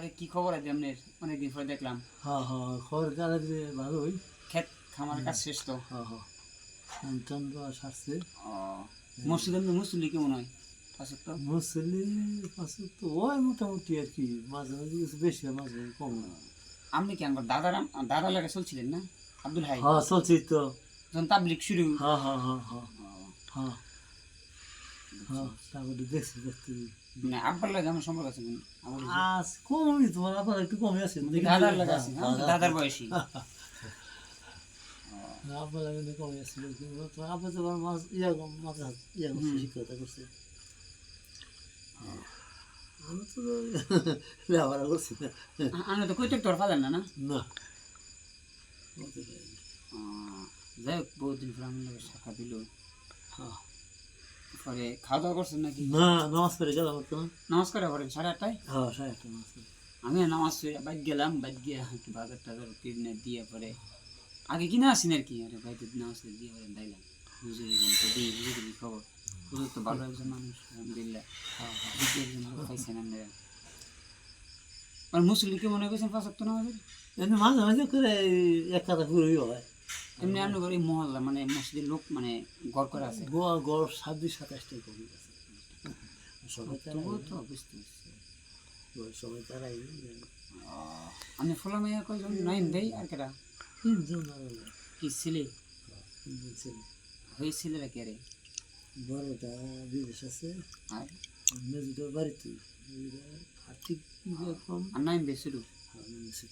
আরে কি খবর আছে আপনার? অনেকদিন পরে দেখলাম। হ্যাঁ হ্যাঁ খবর কাগজে ভালোই। ক্ষেত খামারের কাজ শেষ তো? হ্যাঁ হ্যাঁ চন্দ্র সারছে। ও, মসজিদ এমনি মুসল্লি কেমন হয়? আসলে তো মুসলি পাশে তো ওই মোটামুটি আর কি, মাঝে মাঝে কিছু বেশি হয়, মাঝে মাঝে কম হয়। আপনি কি আমার দাদা লাগে চলছিলেন না আব্দুল হাই? হ্যাঁ চলছি তো। যখন তাবলিগ শুরু। হ্যাঁ হ্যাঁ হ্যাঁ হ্যাঁ ও, হ্যাঁ হ্যাঁ তারপরে দেখছি দেখতে। মানে আব্বার লাগে আমার সম্পর্ক আছে মানে আমার আজ কমই, তোমার আপনার একটু কমই আছে। দাদার লাগে আছে না? দাদার বয়সী। আপনার লাগে কমই আছে, কিন্তু আপনার তো মাছ মাথা করছে, শিক্ষকতা করছে। আমি তো লেখাপড়া করছি না। আমি তো কৈতক তোর ফালেন না না? না যাই হোক, বহুদিন পর আমার লাগে সাক্ষাৎ দিল। হ্যাঁ পরে খাওয়া দাওয়া করছেন নাকি? না, নামাজ পড়ে গেলাম তো। নমস্কার করেন 8:30টায়? হ্যাঁ 8:30 নামাজ পড়ে। আমি নামাজ বাইক গেলাম, বাইক গিয়ে একটু বাজার টাজার কিনে দিয়ে পরে আগে কিনে আসিন আর কি। আরে বাইকে নামাজ দিয়ে পরে দাইলাম হুজুরের তো দিই, হুজুরের খবর। হুজুর তো ভালো একজন মানুষ, আলহামদুলিল্লাহ। একজন লোক পাইছেন আপনারা। আর মুসলিমকে মনে করছেন 5 ওয়াক্ত নামাজের? এমনি মাঝে মাঝে করে এক কথা পুরোই হয়। এমনি আপনি করে মহল্লা মানে মসজিদের লোক মানে গড় করে আছে? গোয়া গড় 26-27টাই কমে গেছে। সবাই তবুও তারাই, তো বুঝতে পারছি। সবাই তারাই আমি ফলা মেয়ে কয়জন নাইন দেই আর কেটা? 3 জন আর কি ছেলে 3 ছেলে। হয়ে ছেলেরা কে রে? বড়টা বিদেশ আছে, আর মেজুটা বাড়িতে। আর্থিক কম। আর নাইন দেই শুরু। ছিল